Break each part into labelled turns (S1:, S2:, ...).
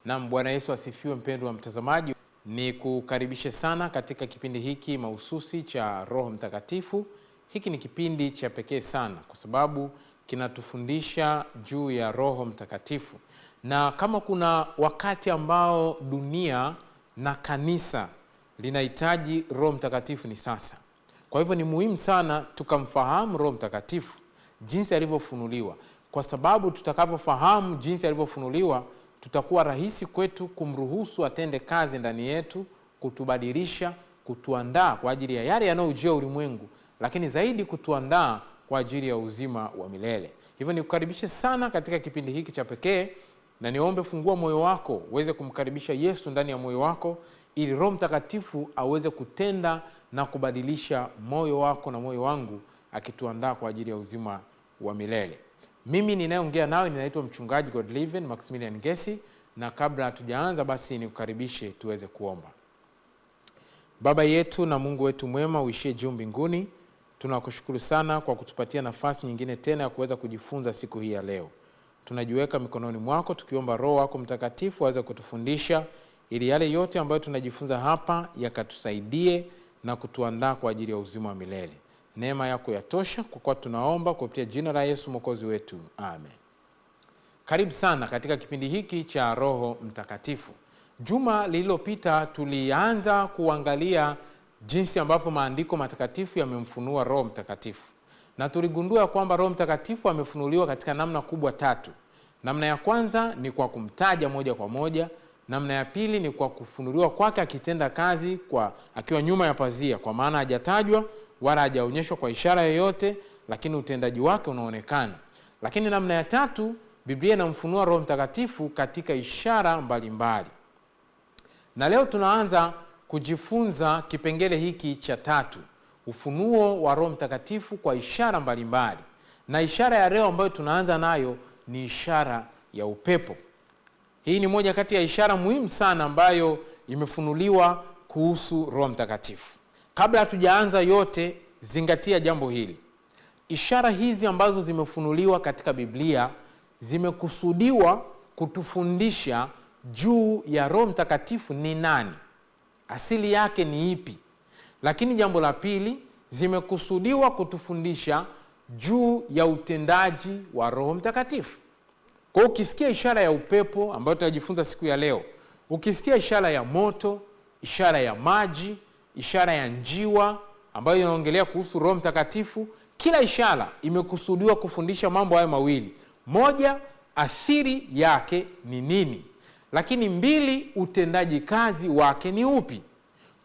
S1: Naam, Bwana Yesu asifiwe. Mpendwa mtazamaji, ni kukaribishe sana katika kipindi hiki mahususi cha Roho Mtakatifu. Hiki ni kipindi cha pekee sana kwa sababu kinatufundisha juu ya Roho Mtakatifu. Na kama kuna wakati ambao dunia na kanisa linahitaji Roho Mtakatifu ni sasa. Kwa hivyo ni muhimu sana tukamfahamu Roho Mtakatifu jinsi alivyofunuliwa, kwa sababu tutakavyofahamu jinsi alivyofunuliwa tutakuwa rahisi kwetu kumruhusu atende kazi ndani yetu, kutubadilisha, kutuandaa kwa ajili ya yale yanayojia ulimwengu, lakini zaidi kutuandaa kwa ajili ya uzima wa milele. Hivyo nikukaribishe sana katika kipindi hiki cha pekee, na niombe fungua moyo wako uweze kumkaribisha Yesu ndani ya moyo wako, ili Roho Mtakatifu aweze kutenda na kubadilisha moyo wako na moyo wangu, akituandaa kwa ajili ya uzima wa milele. Mimi ninayeongea nawe ninaitwa mchungaji Godliven Maximilian Ngesi, na kabla hatujaanza basi nikukaribishe tuweze kuomba. Baba yetu na Mungu wetu mwema uishie juu mbinguni, tunakushukuru sana kwa kutupatia nafasi nyingine tena ya kuweza kujifunza siku hii ya leo. Tunajiweka mikononi mwako tukiomba Roho wako Mtakatifu aweze kutufundisha, ili yale yote ambayo tunajifunza hapa yakatusaidie na kutuandaa kwa ajili ya uzima wa milele. Neema yako yatosha, kwa kuwa tunaomba kupitia jina la Yesu Mwokozi wetu. Amen. Karibu sana katika kipindi hiki cha Roho Mtakatifu. Juma lililopita tulianza kuangalia jinsi ambavyo maandiko matakatifu yamemfunua Roho Mtakatifu. Na tuligundua kwamba Roho Mtakatifu amefunuliwa katika namna kubwa tatu. Namna ya kwanza ni kwa kumtaja moja kwa moja. Namna ya pili ni kwa kufunuliwa kwake akitenda kazi akiwa nyuma ya pazia, kwa maana hajatajwa wala hajaonyeshwa kwa ishara yoyote, lakini utendaji wake unaonekana. Lakini namna ya tatu, Biblia inamfunua Roho Mtakatifu katika ishara mbalimbali. Na leo tunaanza kujifunza kipengele hiki cha tatu, ufunuo wa Roho Mtakatifu kwa ishara mbalimbali. Na ishara ya leo ambayo tunaanza nayo ni ishara ya upepo. Hii ni moja kati ya ishara muhimu sana ambayo imefunuliwa kuhusu Roho Mtakatifu. Kabla hatujaanza yote, zingatia jambo hili. Ishara hizi ambazo zimefunuliwa katika Biblia zimekusudiwa kutufundisha juu ya Roho Mtakatifu ni nani, asili yake ni ipi. Lakini jambo la pili, zimekusudiwa kutufundisha juu ya utendaji wa Roho Mtakatifu. Kwa hiyo ukisikia ishara ya upepo ambayo tutajifunza siku ya leo, ukisikia ishara ya moto, ishara ya maji, ishara ya njiwa ambayo inaongelea kuhusu Roho Mtakatifu, kila ishara imekusudiwa kufundisha mambo haya mawili. Moja, asili yake ni nini, lakini mbili, utendaji kazi wake ni upi.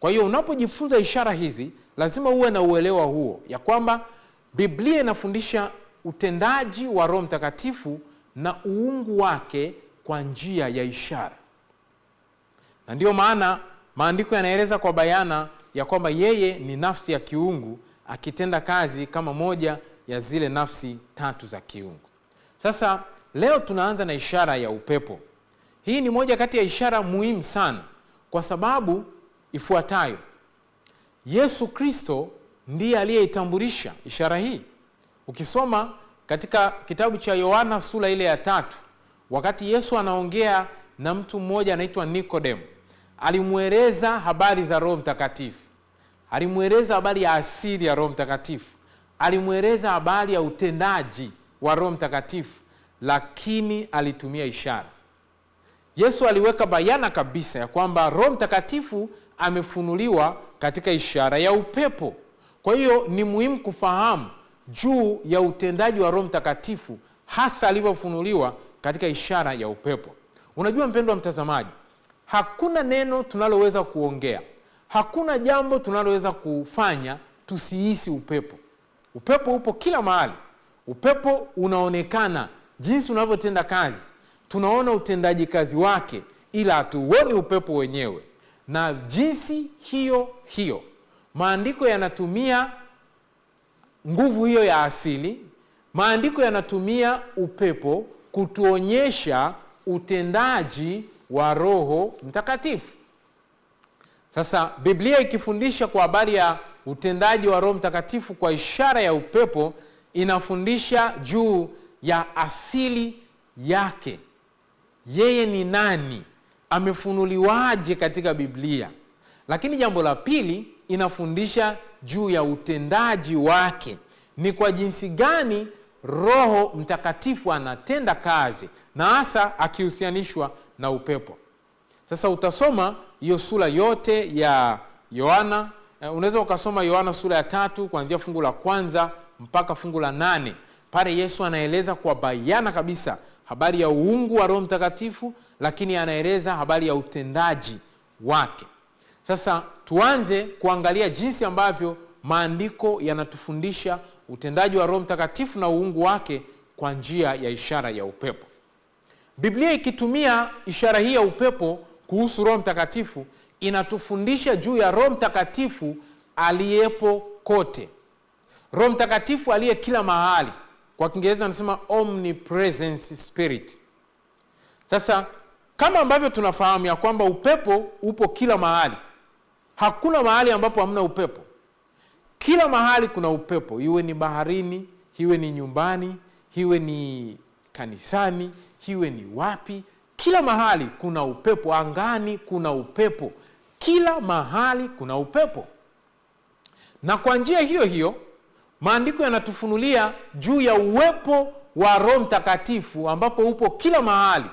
S1: Kwa hiyo unapojifunza ishara hizi lazima uwe na uelewa huo, ya kwamba Biblia inafundisha utendaji wa Roho Mtakatifu na uungu wake kwa njia ya ishara. Na ndio maana maandiko yanaeleza kwa bayana ya kwamba yeye ni nafsi ya kiungu akitenda kazi kama moja ya zile nafsi tatu za kiungu. Sasa leo tunaanza na ishara ya upepo. Hii ni moja kati ya ishara muhimu sana kwa sababu ifuatayo. Yesu Kristo ndiye aliyeitambulisha ishara hii. Ukisoma katika kitabu cha Yohana sura ile ya 3, wakati Yesu anaongea na mtu mmoja anaitwa Nikodemo, alimweleza habari za Roho Mtakatifu. Alimweleza habari ya asili ya Roho Mtakatifu. Alimweleza habari ya utendaji wa Roho Mtakatifu, lakini alitumia ishara. Yesu aliweka bayana kabisa ya kwamba Roho Mtakatifu amefunuliwa katika ishara ya upepo. Kwa hiyo ni muhimu kufahamu juu ya utendaji wa Roho Mtakatifu, hasa alivyofunuliwa katika ishara ya upepo. Unajua mpendwa mtazamaji, hakuna neno tunaloweza kuongea, hakuna jambo tunaloweza kufanya tusihisi upepo. Upepo upo kila mahali. Upepo unaonekana jinsi unavyotenda kazi. Tunaona utendaji kazi wake, ila hatuoni upepo wenyewe. Na jinsi hiyo hiyo maandiko yanatumia nguvu hiyo ya asili. Maandiko yanatumia upepo kutuonyesha utendaji wa Roho Mtakatifu. Sasa Biblia ikifundisha kwa habari ya utendaji wa Roho Mtakatifu kwa ishara ya upepo, inafundisha juu ya asili yake. Yeye ni nani? amefunuliwaje katika Biblia. Lakini jambo la pili, inafundisha juu ya utendaji wake. Ni kwa jinsi gani Roho Mtakatifu anatenda kazi, na hasa akihusianishwa na upepo. Sasa utasoma hiyo sura yote ya Yohana. Unaweza ukasoma Yohana sura ya 3 kuanzia fungu la 1 mpaka fungu la 8. Pale Yesu anaeleza kwa bayana kabisa habari ya uungu wa Roho Mtakatifu, lakini anaeleza habari ya utendaji wake. Sasa tuanze kuangalia jinsi ambavyo maandiko yanatufundisha utendaji wa Roho Mtakatifu na uungu wake kwa njia ya ishara ya upepo. Biblia ikitumia ishara hii ya upepo kuhusu Roho Mtakatifu, inatufundisha juu ya Roho Mtakatifu aliyepo kote. Roho Mtakatifu aliye kila mahali. Kwa Kiingereza wanasema omnipresence spirit. Sasa kama ambavyo tunafahamu ya kwamba upepo upo kila mahali, hakuna mahali ambapo hamna upepo. Kila mahali kuna upepo, iwe ni baharini, iwe ni nyumbani, iwe ni kanisani, iwe ni wapi. Kila mahali kuna upepo, angani kuna upepo. Kila mahali kuna upepo. Na kwa njia hiyo hiyo, maandiko yanatufunulia juu ya uwepo wa Roho Mtakatifu ambapo upo kila mahali.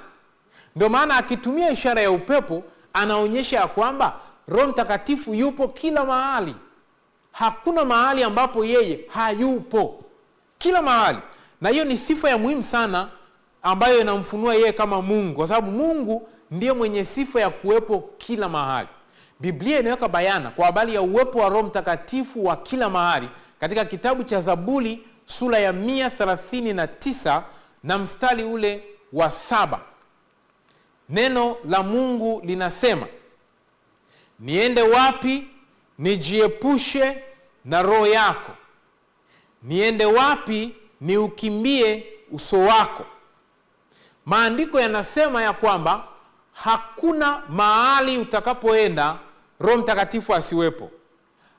S1: Ndio maana akitumia ishara ya upepo, anaonyesha ya kwamba Roho Mtakatifu yupo kila mahali. Hakuna mahali ambapo yeye hayupo. Kila mahali. Na hiyo ni sifa ya muhimu sana ambayo inamfunua yeye kama Mungu, kwa sababu Mungu ndiye mwenye sifa ya kuwepo kila mahali. Biblia inaweka bayana kwa habari ya uwepo wa Roho Mtakatifu wa kila mahali katika kitabu cha Zaburi sura ya 139 na mstari ule wa 7. Neno la Mungu linasema, niende wapi nijiepushe na roho yako? Niende wapi niukimbie uso wako? Maandiko yanasema ya kwamba hakuna mahali utakapoenda Roho Mtakatifu asiwepo.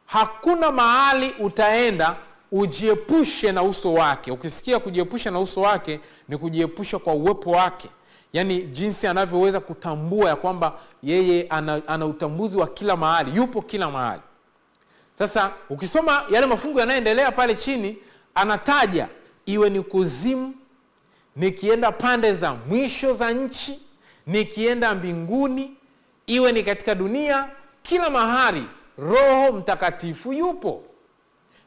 S1: Hakuna mahali utaenda ujiepushe na uso wake. Ukisikia kujiepusha na uso wake, ni kujiepusha kwa uwepo wake. Yaani jinsi anavyoweza kutambua ya kwamba yeye ana utambuzi wa kila mahali, yupo kila mahali. Sasa ukisoma yale mafungu yanayoendelea pale chini, anataja iwe ni kuzimu, nikienda pande za mwisho za nchi, nikienda mbinguni, iwe ni katika dunia, kila mahali Roho Mtakatifu yupo.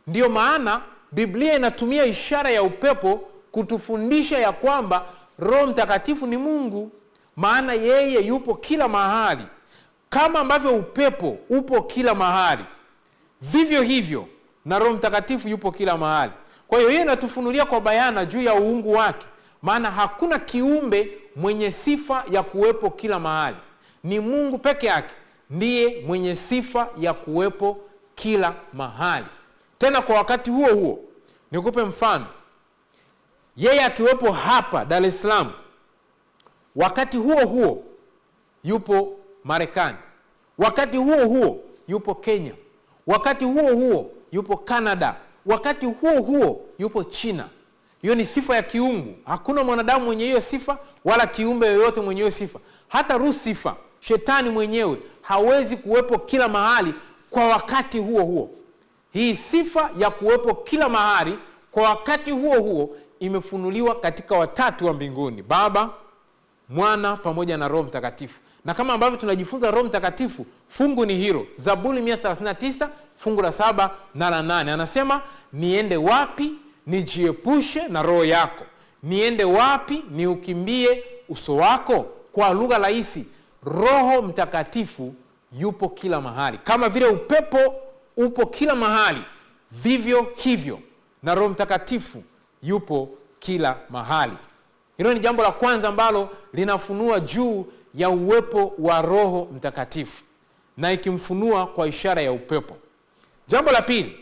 S1: Ndiyo maana Biblia inatumia ishara ya upepo kutufundisha ya kwamba Roho Mtakatifu ni Mungu, maana yeye yupo kila mahali. Kama ambavyo upepo upo kila mahali, vivyo hivyo na Roho Mtakatifu yupo kila mahali. Kwa hiyo yeye inatufunulia kwa bayana juu ya uungu wake, maana hakuna kiumbe mwenye sifa ya kuwepo kila mahali. Ni Mungu peke yake ndiye mwenye sifa ya kuwepo kila mahali. Tena kwa wakati huo huo, nikupe mfano. Yeye akiwepo hapa Dar es Salaam, wakati huo huo yupo Marekani. Wakati huo huo yupo Kenya. Wakati huo huo yupo Canada. Wakati huo huo yupo China. Hiyo ni sifa ya kiungu. Hakuna mwanadamu mwenye hiyo sifa, wala kiumbe yoyote mwenye hiyo sifa. Hata Lucifer, shetani mwenyewe, hawezi kuwepo kila mahali kwa wakati huo huo. Hii sifa ya kuwepo kila mahali kwa wakati huo huo imefunuliwa katika watatu wa mbinguni: Baba, Mwana pamoja na Roho Mtakatifu. Na kama ambavyo tunajifunza Roho Mtakatifu, fungu ni hilo. Zaburi 139 fungu la 7 na la 8. Anasema, niende wapi nijiepushe na roho yako? Niende wapi niukimbie uso wako? Kwa lugha rahisi, Roho Mtakatifu yupo kila mahali. Kama vile upepo upo kila mahali, vivyo hivyo na Roho Mtakatifu yupo kila mahali. Hilo ni jambo la kwanza ambalo linafunua juu ya uwepo wa Roho Mtakatifu, na ikimfunua kwa ishara ya upepo. Jambo la pili,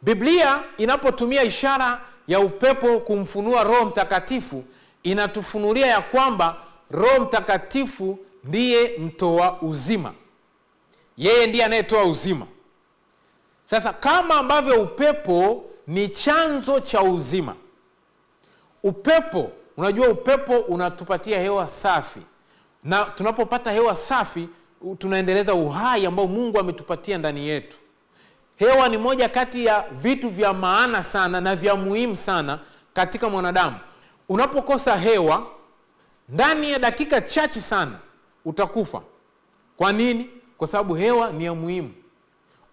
S1: Biblia inapotumia ishara ya upepo kumfunua Roho Mtakatifu, inatufunulia ya kwamba Roho Mtakatifu ndiye mtoa uzima. Yeye ndiye anayetoa uzima. Sasa kama ambavyo upepo ni chanzo cha uzima, upepo, unajua upepo unatupatia hewa safi, na tunapopata hewa safi tunaendeleza uhai ambao Mungu ametupatia ndani yetu. Hewa ni moja kati ya vitu vya maana sana na vya muhimu sana katika mwanadamu. Unapokosa hewa, ndani ya dakika chache sana utakufa. Kwa nini? Kwa sababu hewa ni ya muhimu.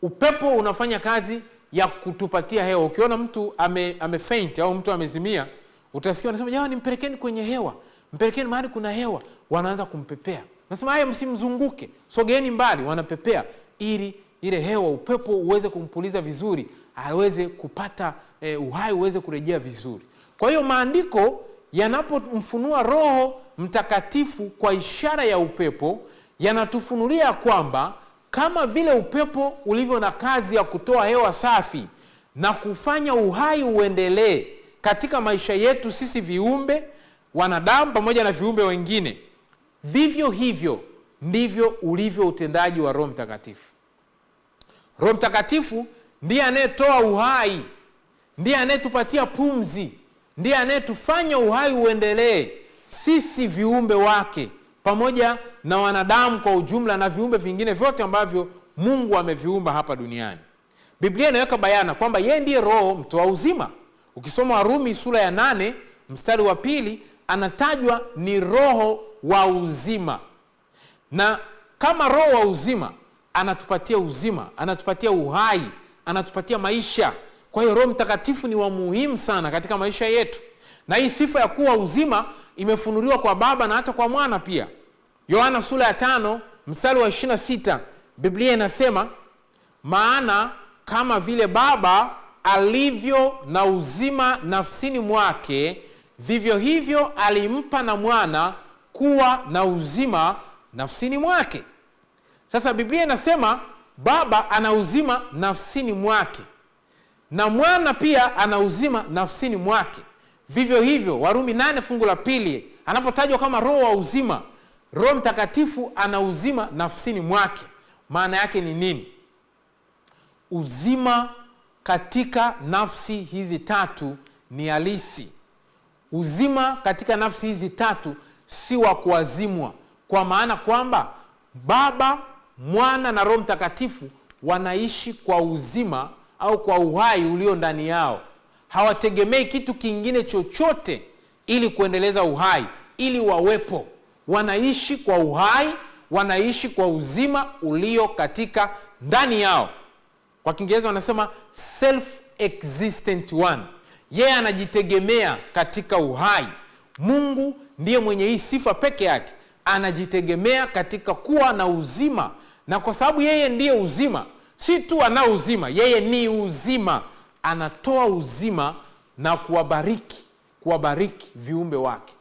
S1: Upepo unafanya kazi ya kutupatia hewa. Ukiona mtu amefaint au mtu amezimia, utasikia wanasema, "Jamani, mpelekeni kwenye hewa. Mpelekeni mahali kuna hewa." Wanaanza kumpepea. Nasema, "Haya, msimzunguke. Sogeeni mbali." Wanapepea ili ile hewa, upepo uweze kumpuliza vizuri, aweze kupata uhai uweze kurejea vizuri. Kwa hiyo maandiko yanapomfunua Roho Mtakatifu kwa ishara ya upepo, yanatufunulia kwamba kama vile upepo ulivyo na kazi ya kutoa hewa safi na kufanya uhai uendelee katika maisha yetu sisi viumbe wanadamu pamoja na viumbe wengine, vivyo hivyo ndivyo ulivyo utendaji wa Roho Mtakatifu. Roho Mtakatifu ndiye anayetoa uhai, ndiye anayetupatia pumzi, ndiye anayetufanya uhai uendelee sisi viumbe wake pamoja na wanadamu kwa ujumla na viumbe vingine vyote ambavyo Mungu ameviumba hapa duniani. Biblia inaweka bayana kwamba yeye ndiye Roho mtoa uzima. Ukisoma Warumi sura ya 8 mstari wa 2, anatajwa ni Roho wa uzima. Na kama Roho wa uzima, anatupatia uzima, anatupatia uhai, anatupatia maisha. Kwa hiyo Roho Mtakatifu ni wa muhimu sana katika maisha yetu. Na hii sifa ya kuwa uzima imefunuliwa kwa Baba na hata kwa Mwana pia. Yohana sura ya 5 mstari wa 26, Biblia inasema, "Maana kama vile Baba alivyo na uzima nafsini mwake, vivyo hivyo alimpa na Mwana kuwa na uzima nafsini mwake." Sasa Biblia inasema Baba ana uzima nafsini mwake na Mwana pia ana uzima nafsini mwake. Vivyo hivyo Warumi 8 fungu la 2, anapotajwa kama Roho wa uzima, Roho Mtakatifu ana uzima nafsini mwake. Maana yake ni nini? Uzima katika nafsi hizi tatu ni halisi. Uzima katika nafsi hizi tatu si wa kuazimwa, kwa maana kwamba Baba, Mwana na Roho Mtakatifu wanaishi kwa uzima au kwa uhai ulio ndani yao. Hawategemei kitu kingine chochote ili kuendeleza uhai, ili wawepo. Wanaishi kwa uhai, wanaishi kwa uzima ulio katika ndani yao. Kwa Kiingereza wanasema self-existent one. Yeye anajitegemea katika uhai. Mungu ndiye mwenye hii sifa peke yake, anajitegemea katika kuwa na uzima. Na kwa sababu yeye ndiye uzima, si tu ana uzima, yeye ni uzima. Anatoa uzima na kuwabariki viumbe wake.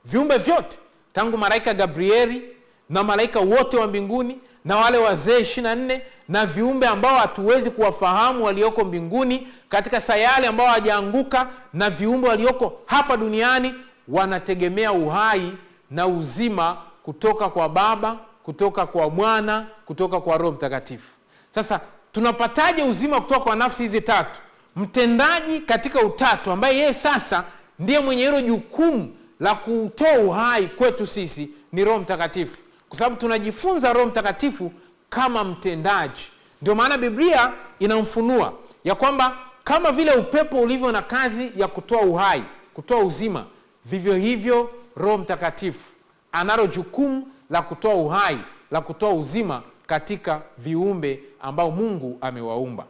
S1: Viumbe vyote, tangu malaika Gabrieli na malaika wote wa mbinguni na wale wazee 24 na viumbe ambao hatuwezi kuwafahamu walioko mbinguni katika sayari ambao hawajaanguka na viumbe walioko hapa duniani, wanategemea uhai na uzima kutoka kwa Baba, kutoka kwa Mwana, kutoka kwa Roho Mtakatifu. Sasa tunapataje uzima kutoka kwa nafsi hizi tatu? Mtendaji katika utatu ambaye yeye sasa ndiye mwenye hilo jukumu la kutoa uhai kwetu sisi ni Roho Mtakatifu, kwa sababu tunajifunza Roho Mtakatifu kama mtendaji. Ndio maana Biblia inamfunua ya kwamba kama vile upepo ulivyo na kazi ya kutoa uhai, kutoa uzima, vivyo hivyo Roho Mtakatifu analo jukumu la kutoa uhai, la kutoa uzima katika viumbe ambao Mungu amewaumba.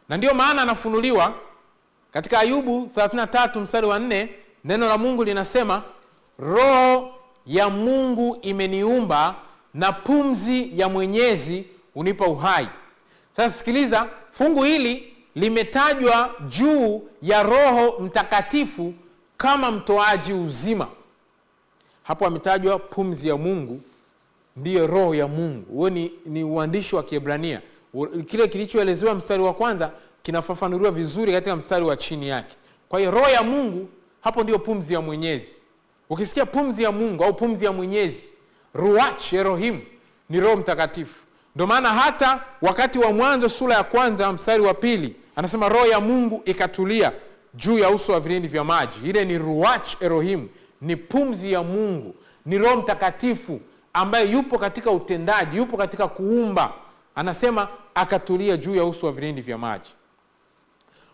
S1: Na ndio maana anafunuliwa katika Ayubu 33 mstari wa 4, neno la Mungu linasema, "Roho ya Mungu imeniumba na pumzi ya Mwenyezi unipa uhai." Sasa sikiliza, fungu hili limetajwa juu ya Roho Mtakatifu kama mtoaji uzima. Hapo ametajwa pumzi ya Mungu, ndiyo Roho ya Mungu. Huo ni uandishi wa Kiebrania. Kile kilichoelezewa mstari wa kwanza kinafafanuliwa vizuri katika mstari wa chini yake. Kwa hiyo Roho ya Mungu hapo ndiyo pumzi ya Mwenyezi. Ukisikia pumzi ya Mungu au pumzi ya Mwenyezi, Ruach Elohim, ni Roho Mtakatifu. Ndio maana hata wakati wa Mwanzo sura ya 1 mstari wa 2 anasema Roho ya Mungu ikatulia juu ya uso wa vilindi vya maji. Ile ni Ruach Elohim, ni pumzi ya Mungu. ni Roho Mtakatifu ambaye yupo katika utendaji, yupo katika kuumba. Anasema akatulia juu ya uso wa vilindi vya maji.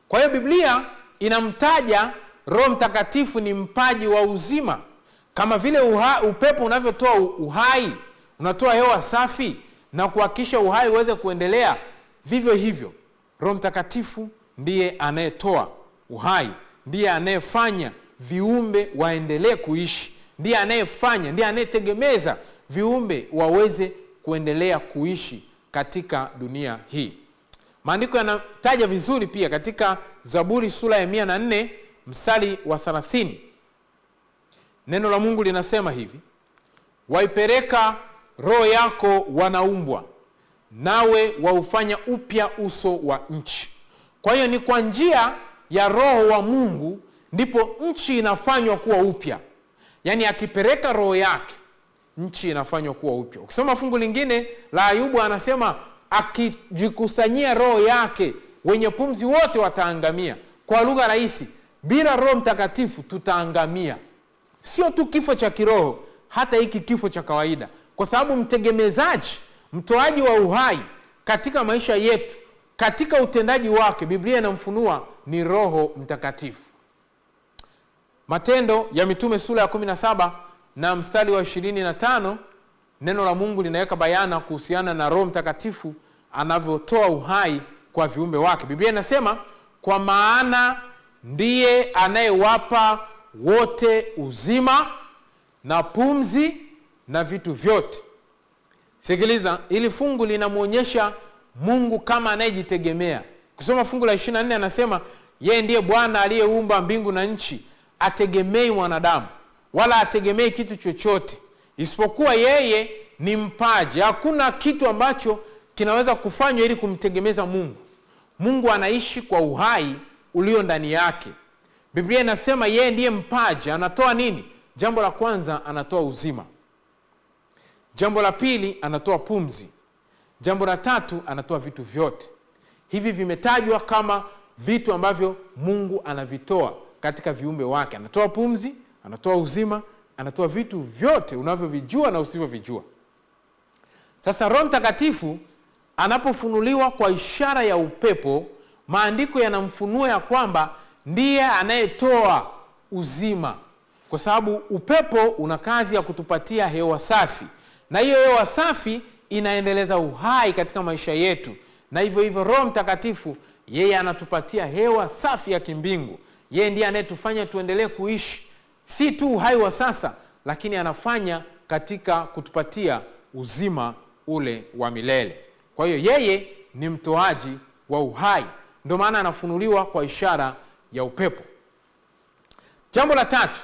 S1: Kwa hiyo Biblia inamtaja Roho Mtakatifu ni mpaji wa uzima. Kama vile upepo unavyotoa uhai, unatoa hewa safi na kuhakikisha uhai uweze kuendelea, vivyo hivyo Roho Mtakatifu ndiye anayetoa uhai, ndiye anayefanya viumbe waendelee kuishi, ndiye anayefanya, ndiye anayetegemeza viumbe waweze kuendelea kuishi katika dunia hii. Maandiko yanataja vizuri pia katika Zaburi sura ya 104 mstari wa 30. Neno la Mungu linasema hivi: waipeleka roho yako wanaumbwa, nawe waufanya upya uso wa nchi. Kwa hiyo ni kwa njia ya Roho wa Mungu ndipo nchi inafanywa kuwa upya. Yaani akipeleka roho yake, nchi inafanywa kuwa upya. Ukisoma fungu lingine la Ayubu anasema akijikusanyia roho yake, wenye pumzi wote wataangamia. Kwa lugha rahisi, bila Roho Mtakatifu tutaangamia. Sio tu kifo cha kiroho, hata hiki kifo cha kawaida. Kwa sababu mtegemezaji, mtoaji wa uhai katika maisha yetu, katika utendaji wake, Biblia inamfunua ni Roho Mtakatifu. Matendo ya Mitume sura ya 17 na mstari wa 25, neno la Mungu linaweka bayana kuhusiana na Roho Mtakatifu anavyotoa uhai kwa viumbe wake. Biblia inasema, kwa maana ndiye anayewapa wote uzima na pumzi na vitu vyote. Sikiliza, ili fungu linamuonyesha Mungu kama anayejitegemea. Kusoma fungu la 24 anasema, yeye ndiye Bwana aliyeumba mbingu na nchi, ategemei mwanadamu wala ategemei kitu chochote, isipokuwa yeye ni mpaji. Hakuna kitu ambacho kinaweza kufanywa ili kumtegemeza Mungu. Mungu anaishi kwa uhai ulio ndani yake. Biblia inasema yeye ndiye mpaji. Anatoa nini? Jambo la kwanza, anatoa uzima. Jambo la pili, anatoa pumzi. Jambo la tatu, anatoa vitu vyote. Hivi vimetajwa kama vitu ambavyo Mungu anavitoa katika viumbe wake. Anatoa pumzi, anatoa uzima, anatoa vitu vyote unavyovijua na usivyovijua. Sasa Roho Mtakatifu anapofunuliwa kwa ishara ya upepo, maandiko yanamfunua ya kwamba ndiye anayetoa uzima, kwa sababu upepo una kazi ya kutupatia hewa safi, na hiyo hewa safi inaendeleza uhai katika maisha yetu. Na hivyo hivyo Roho Mtakatifu yeye anatupatia hewa safi ya kimbingu. Yeye ndiye anayetufanya tuendelee kuishi, si tu uhai wa sasa, lakini anafanya katika kutupatia uzima ule wa milele. Kwa hiyo yeye ni mtoaji wa uhai, ndio maana anafunuliwa kwa ishara ya upepo. Jambo la tatu,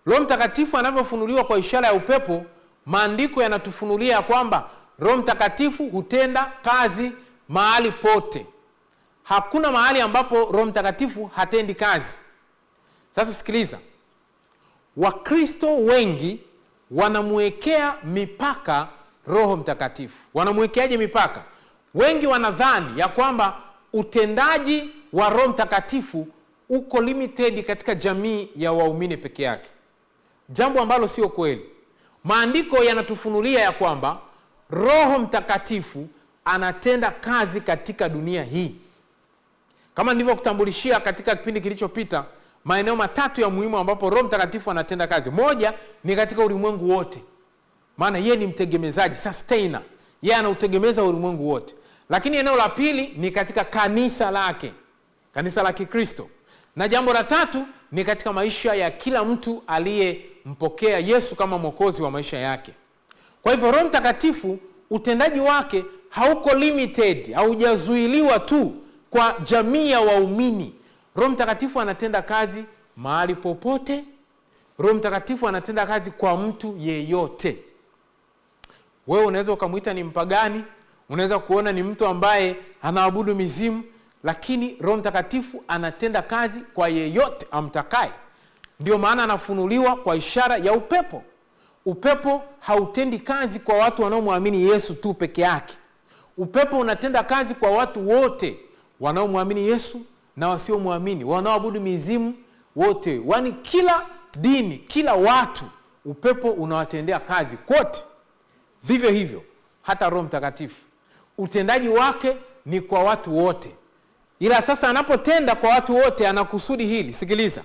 S1: Roho Mtakatifu anavyofunuliwa kwa ishara ya upepo, maandiko yanatufunulia kwamba Roho Mtakatifu hutenda kazi mahali pote. Hakuna mahali ambapo Roho Mtakatifu hatendi kazi. Sasa sikiliza, Wakristo wengi wanamwekea mipaka Roho Mtakatifu. Wanamwekeaje mipaka? Wengi wanadhani ya kwamba utendaji wa Roho Mtakatifu uko limited katika jamii ya waumini peke yake, jambo ambalo sio kweli. Maandiko yanatufunulia ya kwamba Roho Mtakatifu anatenda kazi katika dunia hii. Kama nilivyokutambulishia katika kipindi kilichopita, maeneo matatu ya muhimu ambapo Roho Mtakatifu anatenda kazi. Moja ni katika ulimwengu wote, maana yeye ni mtegemezaji, sustainer. Yeye anautegemeza ulimwengu wote. Lakini eneo la pili ni katika kanisa lake, kanisa la Kikristo. Na jambo la tatu ni katika maisha ya kila mtu aliyempokea Yesu kama mwokozi wa maisha yake. Kwa hivyo Roho Mtakatifu utendaji wake hauko limited, haujazuiliwa tu kwa jamii ya waumini. Roho Mtakatifu anatenda kazi mahali popote. Roho Mtakatifu anatenda kazi kwa mtu yeyote. Wewe unaweza ukamuita ni mpagani, unaweza kuona ni mtu ambaye anaabudu mizimu, lakini Roho Mtakatifu anatenda kazi kwa yeyote amtakaye. Ndio maana anafunuliwa kwa ishara ya upepo. Upepo hautendi kazi kwa watu wanaomwamini Yesu tu peke yake. Upepo unatenda kazi kwa watu wote wanaomwamini Yesu na wasiomwamini, wanaoabudu mizimu wote. Kila dini, kila watu upepo unawatendea kazi kote. Vivyo hivyo hata Roho Mtakatifu, utendaji wake ni kwa watu wote. Ila sasa anapotenda kwa watu wote anakusudi hili. Sikiliza,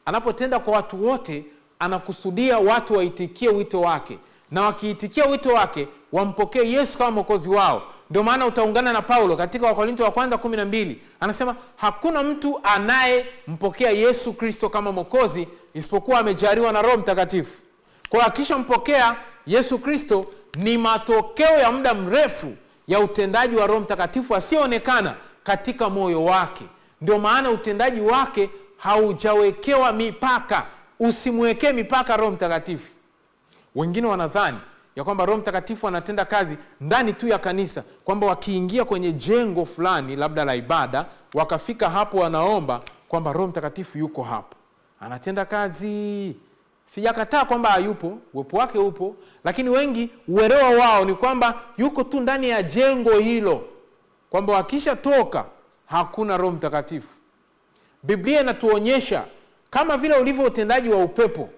S1: anapotenda kwa watu wote anakusudia watu waitikie wito wake, na wakiitikia wito wake wampokee Yesu kama mwokozi wao. Ndio maana utaungana na Paulo katika Wakorintho wa kwanza 12, anasema hakuna mtu anayempokea Yesu Kristo kama mwokozi isipokuwa amejaliwa na Roho Mtakatifu. Kwa akishampokea Yesu Kristo ni matokeo ya muda mrefu ya utendaji wa Roho Mtakatifu asioonekana katika moyo wake. Ndio maana utendaji wake haujawekewa mipaka. Usimwekee mipaka Roho Mtakatifu. Wengine wanadhani ya kwamba Roho Mtakatifu anatenda kazi ndani tu ya kanisa, kwamba wakiingia kwenye jengo fulani labda la ibada, wakafika hapo wanaomba, kwamba Roho Mtakatifu yuko hapo anatenda kazi. Sijakataa kwamba hayupo, uwepo wake upo, lakini wengi uelewa wao ni kwamba yuko tu ndani ya jengo hilo, kwamba wakisha toka hakuna Roho Mtakatifu. Biblia inatuonyesha kama vile ulivyo utendaji wa upepo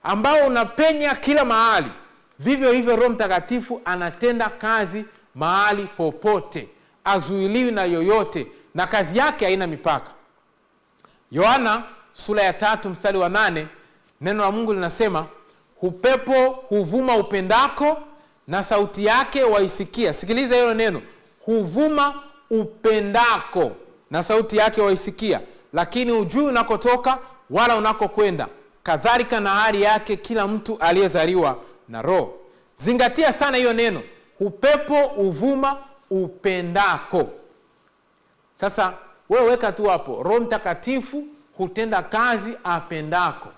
S1: ambao unapenya kila mahali, vivyo hivyo Roho Mtakatifu anatenda kazi mahali popote, azuiliwi na yoyote, na kazi yake haina mipaka. Yohana sura ya 3 mstari wa 8, neno la Mungu linasema, upepo huvuma upendako na sauti yake waisikia. Sikiliza hilo neno, huvuma upendako na sauti yake waisikia, lakini hujui unakotoka wala unakokwenda. Kadhalika na hali yake kila mtu aliyezaliwa na Roho. Zingatia sana hiyo neno, upepo huvuma upendako. Sasa wewe weka tu hapo, Roho Mtakatifu hutenda kazi apendako.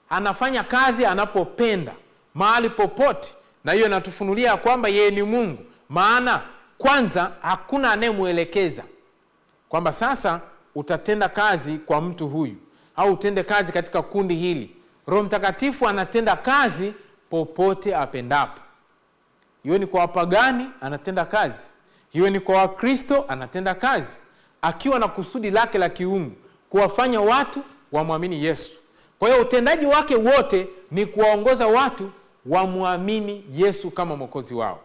S1: Anafanya kazi anapopenda mahali popote, na hiyo inatufunulia kwamba yeye ni Mungu. Maana kwanza hakuna anayemuelekeza kwamba sasa utatenda kazi kwa mtu huyu au utende kazi katika kundi hili. Roho Mtakatifu anatenda kazi popote apendapo. Iwe ni kwa wapagani anatenda kazi, iwe ni kwa Wakristo anatenda kazi, akiwa na kusudi lake la kiungu, kuwafanya watu wamwamini Yesu. Kwa hiyo utendaji wake wote ni kuwaongoza watu wamwamini Yesu kama mwokozi wao.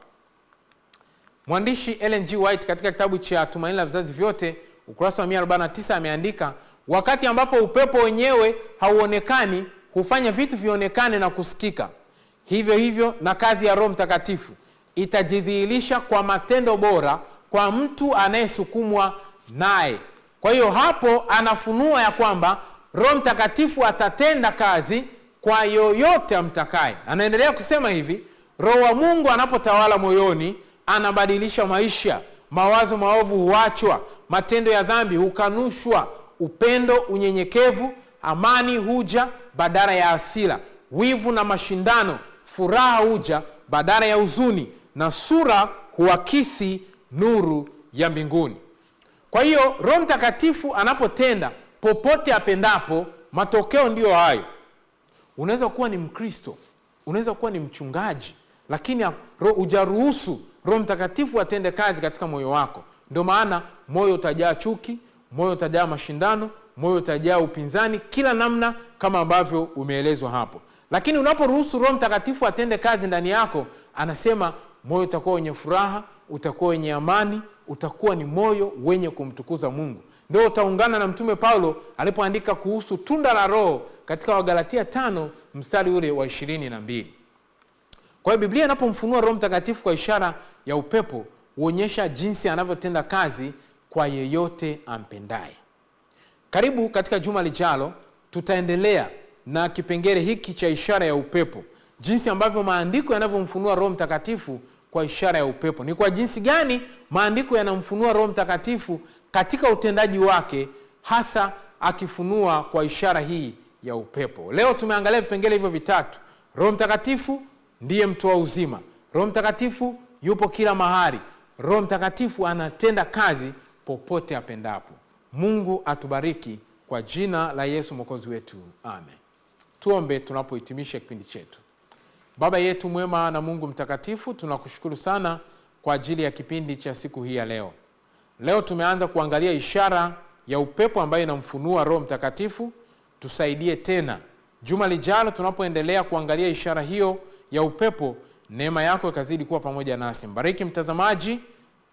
S1: Mwandishi Ellen G. White katika kitabu cha Tumaini la Vizazi Vyote ukurasa wa 149 ameandika, wakati ambapo upepo wenyewe hauonekani hufanya vitu vionekane na kusikika, hivyo hivyo na kazi ya Roho Mtakatifu itajidhihirisha kwa matendo bora kwa mtu anayesukumwa naye. Kwa hiyo hapo anafunua ya kwamba Roho Mtakatifu atatenda kazi kwa yoyote amtakaye. Anaendelea kusema hivi, Roho wa Mungu anapotawala moyoni anabadilisha maisha, mawazo maovu huachwa, matendo ya dhambi hukanushwa, upendo, unyenyekevu, amani huja badala ya hasira, wivu na mashindano, furaha huja badala ya huzuni, na sura huakisi nuru ya mbinguni. Kwa hiyo Roho Mtakatifu anapotenda popote apendapo, matokeo ndiyo hayo. Unaweza kuwa ni Mkristo, unaweza kuwa ni mchungaji, lakini hujaruhusu Roho Mtakatifu atende kazi katika moyo wako. Ndio maana moyo utajaa chuki, moyo utajaa mashindano, moyo utajaa upinzani kila namna kama ambavyo umeelezwa hapo. Lakini unaporuhusu Roho Mtakatifu atende kazi ndani yako, anasema moyo utakuwa wenye furaha, utakuwa wenye amani, utakuwa ni moyo wenye kumtukuza Mungu. Ndio utaungana na Mtume Paulo alipoandika kuhusu tunda la Roho katika Wagalatia 5 mstari ule wa 22. Kwa hiyo Biblia inapomfunua Roho Mtakatifu kwa ishara ya upepo, huonyesha jinsi anavyotenda kazi kwa yeyote ampendaye. Karibu katika juma lijalo tutaendelea na kipengele hiki cha ishara ya upepo, jinsi ambavyo maandiko yanavyomfunua Roho Mtakatifu kwa ishara ya upepo. Ni kwa jinsi gani maandiko yanamfunua Roho Mtakatifu katika utendaji wake, hasa akifunua kwa ishara hii ya upepo. Leo tumeangalia vipengele hivyo vitatu. Roho Mtakatifu ndiye mtoa uzima. Roho Mtakatifu yupo kila mahali. Roho Mtakatifu anatenda kazi popote apendapo. Mungu atubariki kwa jina la Yesu Mwokozi wetu. Amen. Tuombe tunapohitimisha kipindi chetu. Baba yetu mwema na Mungu mtakatifu, tunakushukuru sana kwa ajili ya kipindi cha siku hii ya leo. Leo tumeanza kuangalia ishara ya upepo ambayo inamfunua Roho Mtakatifu. Tusaidie tena Juma lijalo tunapoendelea kuangalia ishara hiyo ya upepo, neema yako ikazidi kuwa pamoja nasi. Mbariki mtazamaji,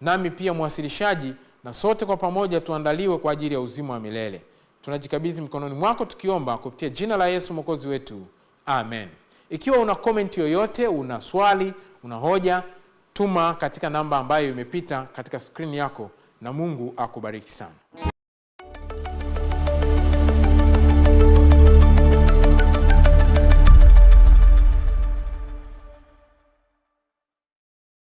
S1: nami pia mwasilishaji, na sote kwa pamoja tuandaliwe kwa ajili ya uzima wa milele. Tunajikabidhi mikononi mwako tukiomba kupitia jina la Yesu Mwokozi wetu. Amen. Ikiwa una comment yoyote, una swali, una hoja, tuma katika namba ambayo imepita katika screen yako, na Mungu akubariki sana.